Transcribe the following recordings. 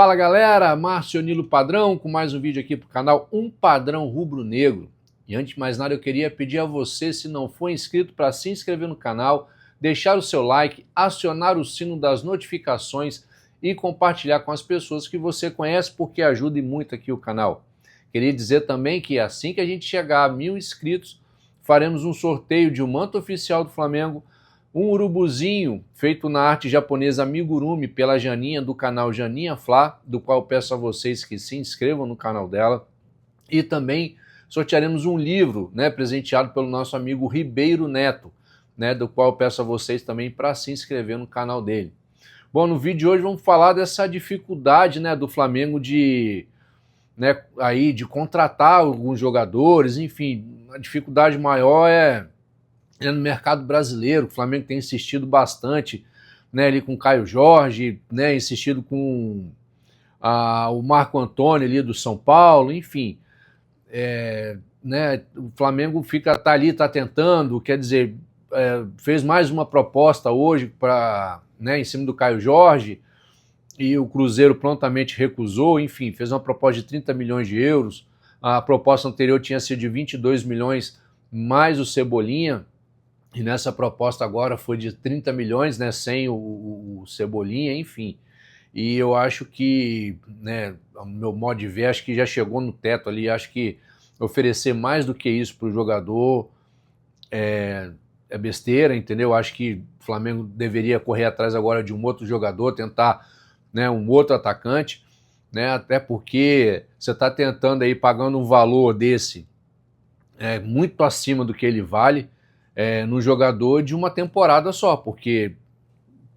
Fala galera, Márcio Nilo Padrão com mais um vídeo aqui para o canal Um Padrão Rubro-Negro. E antes de mais nada eu queria pedir a você, se não for inscrito, para se inscrever no canal, deixar o seu like, acionar o sino das notificações e compartilhar com as pessoas que você conhece, porque ajuda muito aqui o canal. Queria dizer também que assim que a gente chegar a 1000 inscritos, faremos um sorteio de um manto oficial do Flamengo, um urubuzinho feito na arte japonesa amigurumi pela Janinha do canal Janinha Flá, do qual peço a vocês que se inscrevam no canal dela. E também sortearemos um livro, presenteado pelo nosso amigo Ribeiro Neto, do qual peço a vocês também para se inscrever no canal dele. Bom, no vídeo de hoje vamos falar dessa dificuldade do Flamengo de contratar alguns jogadores, enfim, a dificuldade maior é no mercado brasileiro. O Flamengo tem insistido bastante ali com o Caio Jorge, insistido com o Marco Antônio ali do São Paulo, enfim. O Flamengo tá tentando, quer dizer, fez mais uma proposta hoje em cima do Caio Jorge, e o Cruzeiro prontamente recusou, enfim, fez uma proposta de 30 milhões de euros, a proposta anterior tinha sido de 22 milhões mais o Cebolinha, e nessa proposta agora foi de 30 milhões, sem o Cebolinha, enfim. E eu acho que, ao meu modo de ver, acho que já chegou no teto ali. Acho que oferecer mais do que isso para o jogador é besteira, entendeu? Acho que o Flamengo deveria correr atrás agora de um outro jogador, tentar um outro atacante, até porque você está tentando aí, pagando um valor desse muito acima do que ele vale, no jogador de uma temporada só, porque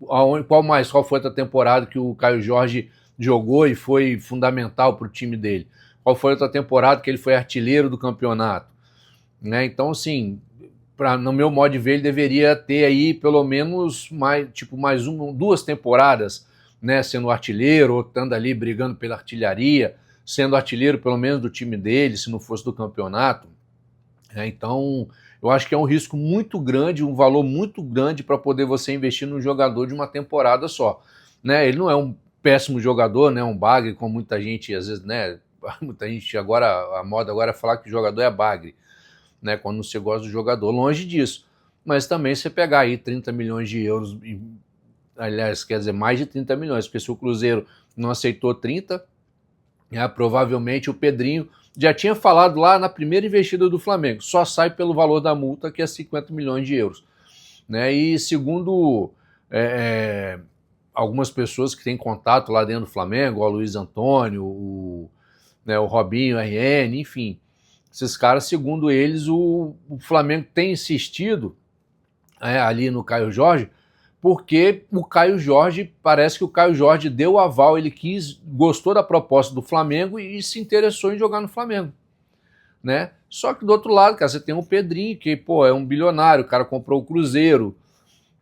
qual foi a temporada que o Caio Jorge jogou e foi fundamental para o time dele? Qual foi a outra temporada que ele foi artilheiro do campeonato? Então, assim, no meu modo de ver, ele deveria ter aí pelo menos mais duas temporadas, sendo artilheiro, ou estando ali brigando pela artilharia, sendo artilheiro pelo menos do time dele, se não fosse do campeonato. Então, eu acho que é um risco muito grande, um valor muito grande para poder você investir num jogador de uma temporada só. Ele não é um péssimo jogador, um bagre, como muita gente, às vezes, muita gente agora, a moda agora é falar que o jogador é bagre, quando você gosta do jogador, longe disso. Mas também você pegar aí 30 milhões de euros, aliás, quer dizer, mais de 30 milhões, porque se o Cruzeiro não aceitou 30, provavelmente o Pedrinho já tinha falado lá na primeira investida do Flamengo, só sai pelo valor da multa, que é 50 milhões de euros. E segundo algumas pessoas que têm contato lá dentro do Flamengo, o Luiz Antônio, o Robinho, RN, enfim, esses caras, segundo eles, o Flamengo tem insistido ali no Caio Jorge, porque parece que o Caio Jorge deu o aval, ele gostou da proposta do Flamengo e se interessou em jogar no Flamengo, Só que do outro lado, cara, você tem o Pedrinho, que, é um bilionário, o cara comprou o Cruzeiro,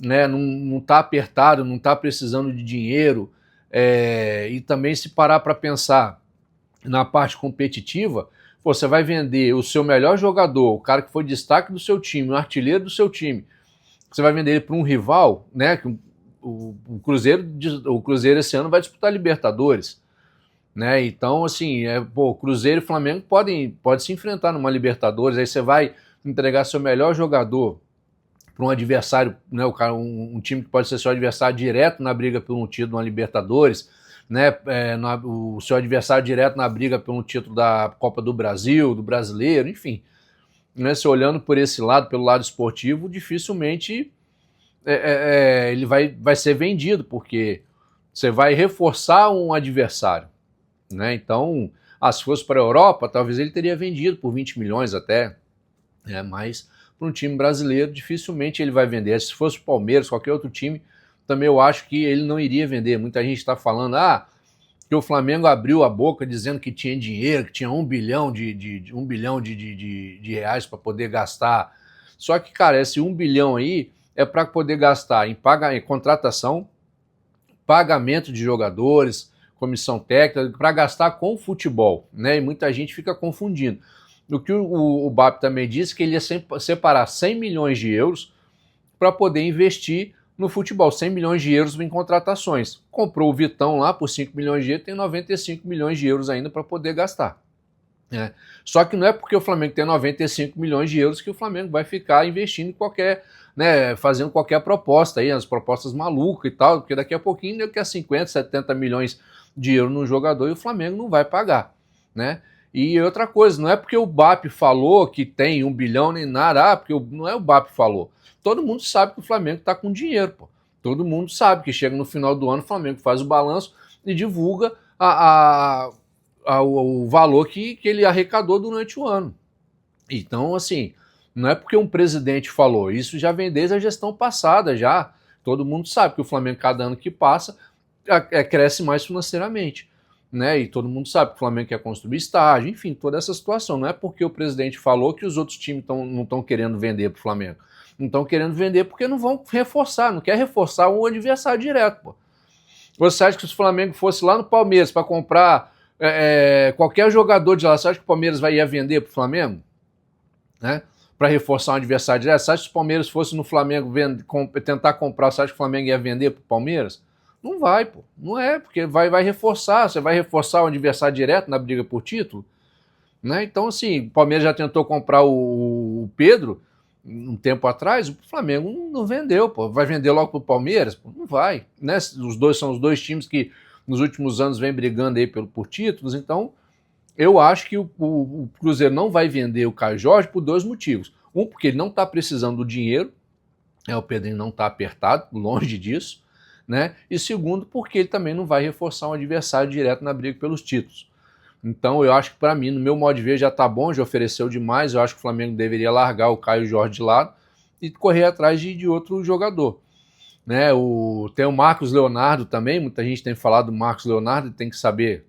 não tá apertado, não tá precisando de dinheiro, e também se parar para pensar na parte competitiva, você vai vender o seu melhor jogador, o cara que foi destaque do seu time, o artilheiro do seu time, você vai vender ele para um rival, o Cruzeiro esse ano vai disputar Libertadores, Então, assim, Cruzeiro e Flamengo podem se enfrentar numa Libertadores, aí você vai entregar seu melhor jogador para um adversário, um time que pode ser seu adversário direto na briga por um título na Libertadores, o seu adversário direto na briga por um título da Copa do Brasil, do Brasileiro, enfim. Se olhando por esse lado, pelo lado esportivo, dificilmente ele vai ser vendido, porque você vai reforçar um adversário. Então, se fosse para a Europa, talvez ele teria vendido por 20 milhões até, mas para um time brasileiro, dificilmente ele vai vender. Se fosse o Palmeiras, qualquer outro time, também eu acho que ele não iria vender. Muita gente está falando que o Flamengo abriu a boca dizendo que tinha dinheiro, que tinha 1 bilhão de reais para poder gastar. Só que, cara, esse 1 bilhão aí é para poder gastar em contratação, pagamento de jogadores, comissão técnica, para gastar com futebol, E muita gente fica confundindo. O que o BAP também disse, que ele ia separar 100 milhões de euros para poder investir no futebol, 100 milhões de euros em contratações. Comprou o Vitão lá por 5 milhões de euros, tem 95 milhões de euros ainda para poder gastar. Só que não é porque o Flamengo tem 95 milhões de euros que o Flamengo vai ficar investindo em qualquer, fazendo qualquer proposta aí, as propostas malucas e tal, porque daqui a pouquinho ele quer 50, 70 milhões de euros no jogador e o Flamengo não vai pagar, né? E outra coisa, não é porque o BAP falou que tem 1 bilhão nem nada, porque não é o BAP falou. Todo mundo sabe que o Flamengo está com dinheiro, pô. Todo mundo sabe que chega no final do ano, o Flamengo faz o balanço e divulga o valor que ele arrecadou durante o ano. Então, assim, não é porque um presidente falou, isso já vem desde a gestão passada, já. Todo mundo sabe que o Flamengo, cada ano que passa, cresce mais financeiramente. Né? E todo mundo sabe que o Flamengo quer construir estádio, enfim, toda essa situação. Não é porque o presidente falou que os outros times não estão querendo vender para o Flamengo. Não estão querendo vender porque não vão reforçar, não quer reforçar o adversário direto. Pô. Você acha que se o Flamengo fosse lá no Palmeiras para comprar qualquer jogador de lá, você acha que o Palmeiras ia vender para o Flamengo? Né? Para reforçar um adversário direto? Você acha que se o Palmeiras fosse no Flamengo tentar comprar, você acha que o Flamengo ia vender para o Palmeiras? Não vai, pô. Não é, porque vai reforçar. Você vai reforçar o adversário direto na briga por título? Né? Então, assim, o Palmeiras já tentou comprar o Pedro um tempo atrás, o Flamengo não vendeu, pô. Vai vender logo pro Palmeiras? Pô, não vai. Né? Os dois são os dois times que nos últimos anos vem brigando aí por títulos, então eu acho que o Cruzeiro não vai vender o Caio Jorge por dois motivos. Um, porque ele não está precisando do dinheiro, o Pedrinho não está apertado, longe disso, né? E segundo, porque ele também não vai reforçar um adversário direto na briga pelos títulos. Então eu acho que para mim, no meu modo de ver, já está bom, já ofereceu demais, eu acho que o Flamengo deveria largar o Caio Jorge de lado e correr atrás de outro jogador. Né? Tem o Marcos Leonardo também, muita gente tem falado do Marcos Leonardo, tem que saber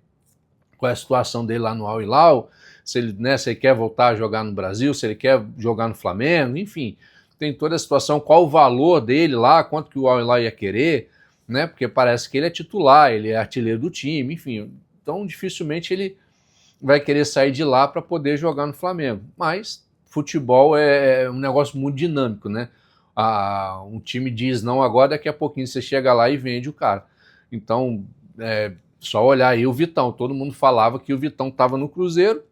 qual é a situação dele lá no Al Hilal, se ele quer voltar a jogar no Brasil, se ele quer jogar no Flamengo, enfim, tem toda a situação, qual o valor dele lá, quanto que o Al Hilal ia querer, né? Porque parece que ele é titular, ele é artilheiro do time, enfim, então dificilmente ele vai querer sair de lá para poder jogar no Flamengo, mas futebol é um negócio muito dinâmico, né? Um time diz não agora, daqui a pouquinho você chega lá e vende o cara. Então, só olhar aí o Vitão. Todo mundo falava que o Vitão estava no Cruzeiro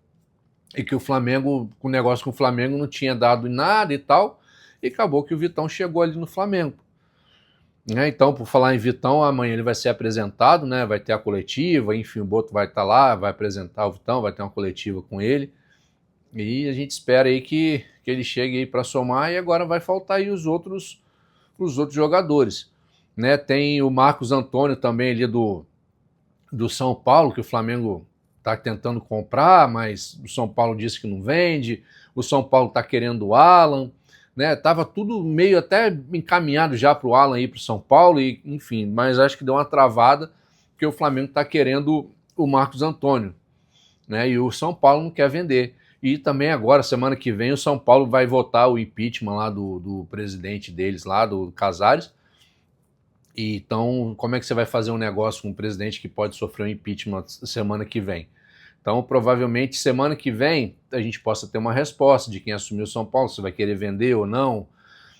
e que o Flamengo, o negócio com o Flamengo não tinha dado nada e tal, e acabou que o Vitão chegou ali no Flamengo. Né? Então, por falar em Vitão, amanhã ele vai ser apresentado, né? Vai ter a coletiva, enfim, o Boto vai estar lá, vai apresentar o Vitão, vai ter uma coletiva com ele. E a gente espera aí que ele chegue aí para somar, e agora vai faltar aí os outros jogadores. Né? Tem o Marcos Antônio também ali do São Paulo, que o Flamengo está tentando comprar, mas o São Paulo disse que não vende, o São Paulo está querendo o Alan, né? Tava tudo meio até encaminhado já para o Alan ir para o São Paulo, e, enfim, mas acho que deu uma travada, porque o Flamengo está querendo o Marcos Antônio, né? E o São Paulo não quer vender. E também agora, semana que vem, o São Paulo vai votar o impeachment lá do presidente deles, lá do Casares. E então, como é que você vai fazer um negócio com um presidente que pode sofrer um impeachment semana que vem? Então, provavelmente, semana que vem, a gente possa ter uma resposta de quem assumiu o São Paulo, se vai querer vender ou não,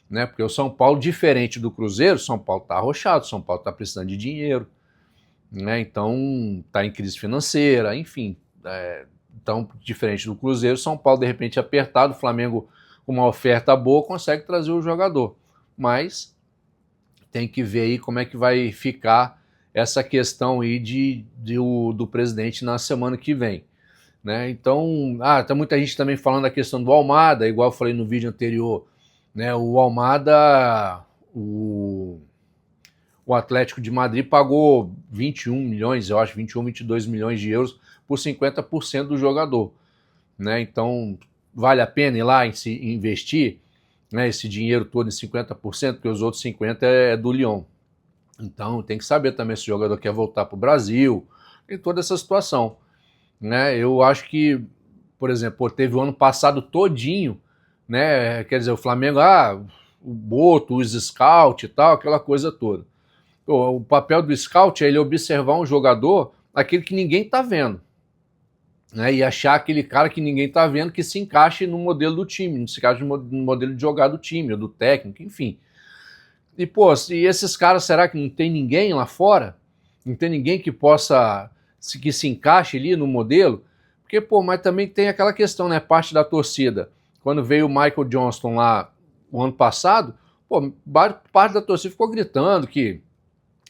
né? Porque o São Paulo, diferente do Cruzeiro, o São Paulo está arrochado, o São Paulo está precisando de dinheiro, né? Então, está em crise financeira, enfim. Então, diferente do Cruzeiro, São Paulo, de repente, apertado, o Flamengo, com uma oferta boa, consegue trazer o jogador. Mas tem que ver aí como é que vai ficar essa questão aí do presidente na semana que vem. Né? Então, tem muita gente também falando da questão do Almada, igual eu falei no vídeo anterior. Né? O Almada, o Atlético de Madrid pagou 21 milhões, eu acho, 21, 22 milhões de euros por 50% do jogador. Né? Então, vale a pena ir lá investir, né, esse dinheiro todo em 50%, porque os outros 50% é do Lyon. Então, tem que saber também se o jogador quer voltar para o Brasil, em toda essa situação. Né? Eu acho que, por exemplo, teve o ano passado todinho, né? Quer dizer, o Flamengo, o Boto, os scout e tal, aquela coisa toda. O papel do scout é ele observar um jogador, aquele que ninguém está vendo, né, e achar aquele cara que ninguém está vendo que se encaixe no modelo do time, se encaixe no modelo de jogar do time, ou do técnico, enfim. E, pô, e esses caras, será que não tem ninguém lá fora? Não tem ninguém que possa, que se encaixe ali no modelo? Porque, pô, mas também tem aquela questão, né, parte da torcida. Quando veio o Michael Johnston lá o ano passado, pô, parte da torcida ficou gritando que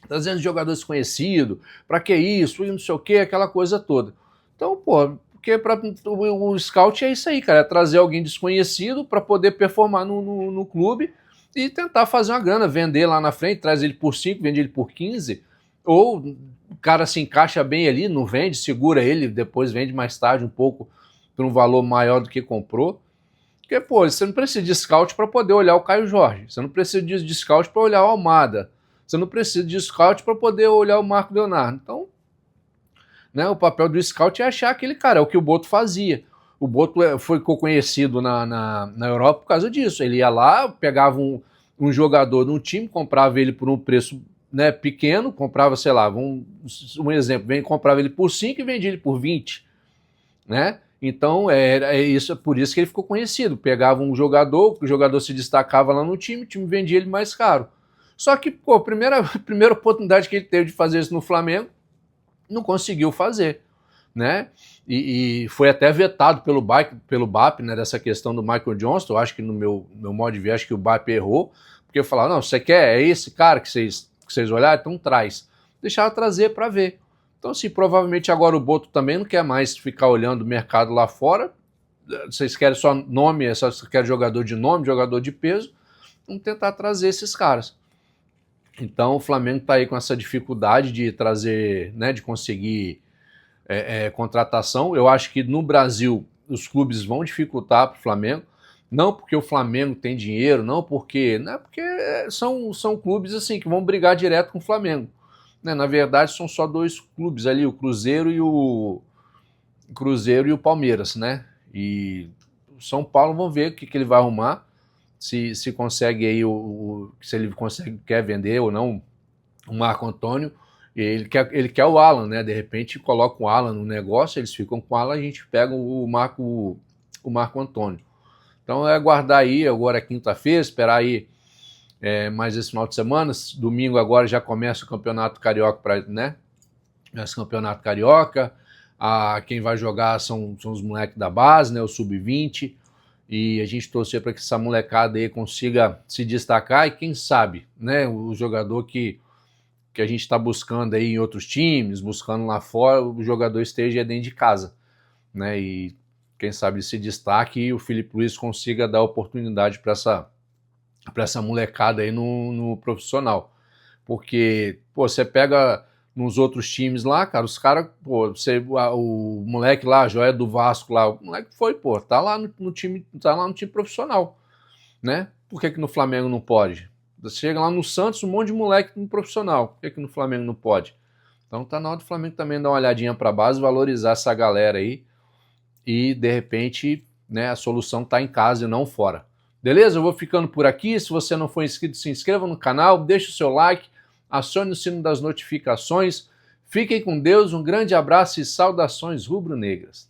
trazendo jogador desconhecido, pra que isso, e não sei o que, aquela coisa toda. Então, pô, porque o scout é isso aí, cara, é trazer alguém desconhecido para poder performar no clube e tentar fazer uma grana, vender lá na frente, traz ele por 5, vende ele por 15, ou o cara se encaixa bem ali, não vende, segura ele, depois vende mais tarde um pouco por um valor maior do que comprou. Porque, pô, você não precisa de scout para poder olhar o Caio Jorge, você não precisa de scout para olhar o Almada, você não precisa de scout para poder olhar o Marco Leonardo. Então, né, o papel do scout é achar aquele cara, é o que o Boto fazia. O Boto ficou conhecido na Europa por causa disso. Ele ia lá, pegava um jogador de um time, comprava ele por um preço, né, pequeno, comprava, sei lá, um exemplo, comprava ele por 5 e vendia ele por 20, né? Então é por isso que ele ficou conhecido. Pegava um jogador, o jogador se destacava lá no time, o time vendia ele mais caro. Só que, pô, a primeira oportunidade que ele teve de fazer isso no Flamengo, não conseguiu fazer, né? E foi até vetado pelo BAP, né, dessa questão do Michael Johnston. Eu acho que no meu modo de ver, acho que o BAP errou, porque falaram, não, você quer, é esse cara que vocês olharem? Então traz. Deixaram trazer para ver. Então, assim, provavelmente agora o Boto também não quer mais ficar olhando o mercado lá fora. Vocês querem só nome, só querem jogador de nome, jogador de peso. Vamos tentar trazer esses caras. Então o Flamengo está aí com essa dificuldade de trazer, né, de conseguir contratação. Eu acho que no Brasil os clubes vão dificultar para o Flamengo, não porque o Flamengo tem dinheiro, não porque são clubes assim que vão brigar direto com o Flamengo. Né? Na verdade são só dois clubes ali, o Cruzeiro e o Palmeiras, né? E o São Paulo, vamos ver o que ele vai arrumar. Se consegue aí, se ele quer vender ou não o Marco Antônio. Ele quer o Alan, né? De repente coloca o Alan no negócio, eles ficam com o Alan, a gente pega o Marco Antônio. Então é aguardar aí, agora é quinta-feira, esperar aí mais esse final de semana. Domingo agora já começa o Campeonato Carioca, né? Esse Campeonato Carioca. Quem vai jogar são os moleques da base, né? O Sub-20. E a gente torcer para que essa molecada aí consiga se destacar e quem sabe, né, o jogador que a gente está buscando aí em outros times, buscando lá fora, o jogador esteja dentro de casa, né, e quem sabe se destaque e o Felipe Luiz consiga dar oportunidade para essa molecada aí no profissional, porque, pô, você pega nos outros times lá, cara, os caras, pô, o moleque lá, a joia do Vasco lá, o moleque foi, pô, tá lá no time profissional, né? Por que no Flamengo não pode? Você chega lá no Santos, um monte de moleque no profissional, por que no Flamengo não pode? Então tá na hora do Flamengo também dar uma olhadinha pra base, valorizar essa galera aí e, de repente, né, a solução tá em casa e não fora. Beleza? Eu vou ficando por aqui. Se você não for inscrito, se inscreva no canal, deixe o seu like, acione o sino das notificações. Fiquem com Deus, um grande abraço e saudações rubro-negras.